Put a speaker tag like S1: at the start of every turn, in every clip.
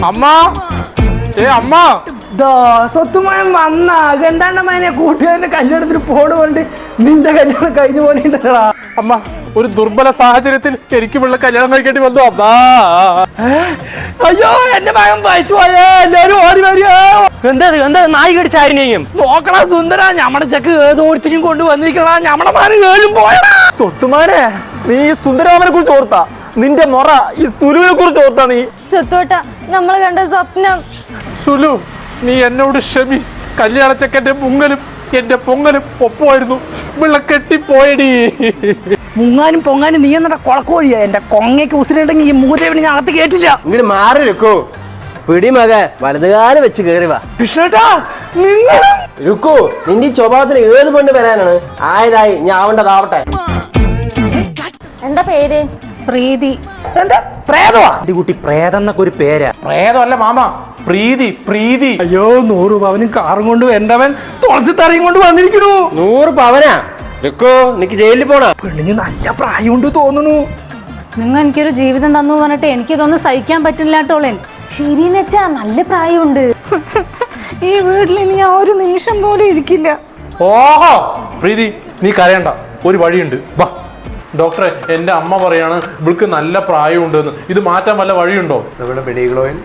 S1: അമ്മ അമ്മ
S2: സ്വത്തുമയം വന്ന ഗണ്ടാണ്ടമ്മനെ കൂട്ടുകാരന്റെ കല്യാണത്തിന് പോണുകൊണ്ട് നിന്റെ കല്യാണം കഴിഞ്ഞു പോലെടാ.
S1: അമ്മ ഒരു ദുർബല സാഹചര്യത്തിൽ എനിക്ക് പിള്ള കല്യാണം കഴിക്കേണ്ടി വന്നു. അമ്മാ
S2: അയ്യോ എന്റെ മകൻ വായിച്ചു പോയേ, എല്ലാരും ഓടി വരിക.
S3: എന്താ നായി കടിച്ചാരിനെയും
S2: നോക്കണ സുന്ദര, ഞമ്മടെ ചെക്ക് ഏതോടത്തേക്കും കൊണ്ട് വന്നിരിക്കണ, ഞമ്മടെ മാനം ഏഴും പോയടാ.
S3: സ്വത്തുമാനെ നീ ഈ സുന്ദരമാമനെ കുറിച്ച് ഓർത്താ? നിന്റെ മൊറ ഈ സുലുവിനെ കുറിച്ച് ഓർത്താ? നീ
S4: സ്വത്തോട്ട നമ്മള് കണ്ട സ്വപ്നം.
S1: സുലു, നീ എന്നോട് ക്ഷമി. കല്യാണച്ചക്കന്റെ മുങ്ങലും എന്റെ പൊങ്ങലും ഒപ്പമായിരുന്നു. പിള്ള കെട്ടിപ്പോയടി.
S2: മുങ്ങാനും പൊങ്ങാനും നീ എന്നിട്ട് കൊളക്കോഴിയാ. എന്റെ കൊങ്ങയ്ക്ക് ഉസിലുണ്ടെങ്കിൽ ഈ മൂദേവിനെ ഞാൻ അകത്ത് കേട്ടില്ല.
S3: ഇങ്ങനെ മാറി വെക്കോ. പിടി മക വലതുകാലം വെച്ച് കേറി വാ.
S2: കൃഷ്ണേട്ടാ നിങ്ങളും
S3: രുക്കോ, നിന്റെ സ്വഭാവത്തിന് ഏത് പെണ്ണ് വരാനാണ്? ആയതായി ഞാൻ ആവേണ്ടതാവട്ടെ.
S4: എന്താ പേര്?
S2: പ്രീതി. എന്താ പ്രേതമാ?
S3: കുട്ടി പ്രേതം എന്നൊക്കെ ഒരു പേരാ.
S1: പ്രേതമല്ല മാമ, പ്രീതി. പ്രീതി.
S2: അയ്യോ 100 പവനും കാറും കൊണ്ട് എന്റവൻ തുളസി തറയും കൊണ്ട് വന്നിരിക്കണു.
S3: 100 പവനാ? രുക്കോ, നിക്ക് ജയിലിൽ പോണ?
S2: പെണ്ണിന് നല്ല പ്രായമുണ്ട് തോന്നുന്നു.
S5: നിങ്ങൾ എനിക്കൊരു ജീവിതം തന്നു പറഞ്ഞിട്ട് എനിക്കിതൊന്നും സഹിക്കാൻ പറ്റില്ലാട്ടോളെ. ശരിയെന്ന് വെച്ചാ നല്ല പ്രായമുണ്ട്. ഈ വീട്ടിൽ ഇനി ഞാൻ ഒരു നിമിഷം പോലും ഇരിക്കില്ല.
S1: ഓഹോ പ്രീതി, നീ കരയണ്ട, ഒരു വഴിയുണ്ട്. വാ ഡോക്ടറെ, എന്റെ അമ്മ പറയാണ് ഇവൾക്ക് നല്ല പ്രായമുണ്ടെന്ന്. ഇത് മാറ്റാൻ വല്ല വഴിയുണ്ടോ?
S6: നമ്മുടെ മെഡിഗ്ലോയിൽ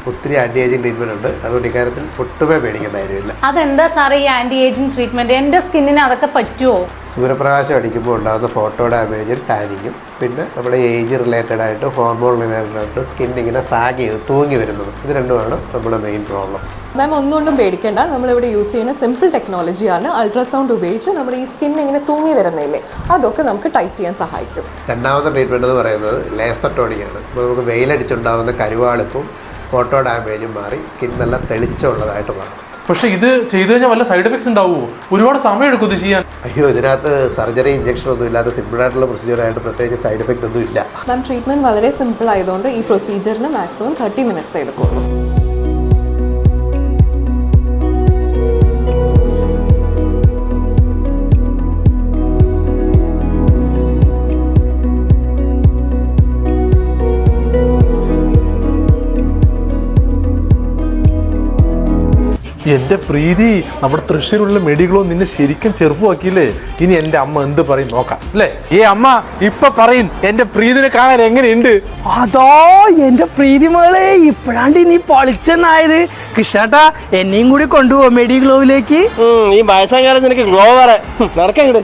S6: ഒത്തിരി ആൻറ്റി ഏജിങ് ട്രീറ്റ്മെൻറ്റ് ഉണ്ട്. അതുകൊണ്ട് ഇക്കാര്യത്തിൽ ഒട്ടുമേ പേടിക്കേണ്ട കാര്യമില്ല.
S5: അതെന്താ സാറേ ഈ ആന്റി ഏജിങ് ട്രീറ്റ്മെന്റ്? എന്റെ സ്കിന്നിന് അതൊക്കെ പറ്റുമോ?
S6: സൂര്യപ്രകാശം അടിക്കുമ്പോൾ ഉണ്ടാകുന്ന ഫോട്ടോ ഡാമേജും ടാനിങ്ങും, പിന്നെ നമ്മുടെ ഏജ് റിലേറ്റഡ് ആയിട്ട് ഹോർമോൺ റിലേറ്റഡ് ആയിട്ട് സ്കിൻ ഇങ്ങനെ സാഗ് ചെയ്ത് തൂങ്ങി വരുന്നത്, ഇത് രണ്ടുമാണ് നമ്മുടെ മെയിൻ പ്രോബ്ലംസ്.
S7: മാം ഒന്നുകൊണ്ടും പേടിക്കേണ്ട. നമ്മളിവിടെ യൂസ് ചെയ്യുന്ന സിമ്പിൾ ടെക്നോളജിയാണ്. അൾട്രാസൗണ്ട് ഉപയോഗിച്ച് നമ്മുടെ ഈ സ്കിൻ ഇങ്ങനെ തൂങ്ങി വരുന്നില്ലേ, അതൊക്കെ നമുക്ക് ടൈറ്റ് ചെയ്യാൻ സഹായിക്കും.
S6: രണ്ടാമത്തെ ട്രീറ്റ്മെൻറ്റ് എന്ന് പറയുന്നത് ലേസർ ടോണിക്കാണ്. അപ്പോൾ നമുക്ക് വെയിലടിച്ചുണ്ടാകുന്ന കരുവാളിപ്പും ഫോട്ടോ ഡാമേജും മാറി സ്കിൻ നല്ല തെളിച്ചമുള്ളതായിട്ട് മാറും.
S1: പക്ഷെ ഇത് ചെയ്തു കഴിഞ്ഞാൽ വല്ല സൈഡ് എഫക്ട്സ് ഉണ്ടാവുമോ? ഒരുപാട് സമയം എടുക്കും ഇത് ചെയ്യാൻ.
S6: അയ്യോ, ഇതിനകത്ത് സർജറി ഇഞ്ചക്ഷൻ ഒന്നും ഇല്ലാത്ത സിമ്പിളായിട്ടുള്ള പ്രൊസീജിയറായിട്ട് പ്രത്യേകിച്ച് സൈഡ് എഫക്റ്റ് ഒന്നും ഇല്ല.
S7: മാം ട്രീറ്റ്മെൻറ്റ് വളരെ സിമ്പിൾ ആയതുകൊണ്ട് ഈ പ്രൊസീജിയറിന് മാക്സിമം 30 മിനിറ്റ്സ് എടുക്കുള്ളൂ.
S1: എന്റെ പ്രീതി, നമ്മുടെ തൃശ്ശൂരുള്ള മെഡിഗ്ലോ നിന്നെ ശരിക്കും ചെറുപ്പമാക്കിയില്ലേ? ഇനി എന്റെ അമ്മ എന്ത് പറയും നോക്കാം അല്ലേ? അമ്മ ഇപ്പൊ പറയും എന്റെ പ്രീതിനെ കാണാൻ എങ്ങനെയുണ്ട്?
S2: അതോ എന്റെ പ്രീതി മകളെ, ഇപ്പോഴാണ്ട് നീ പൊളിച്ചെന്നായത്. കൃഷ്ണേട്ടാ എന്നെയും കൂടി കൊണ്ടുപോകും മെഡിഗ്ലോവിലേക്ക്.
S3: ഈ വയസ്സാകാലം നിനക്ക് ഗ്ലോ വരെ നടക്കങ്ങട്.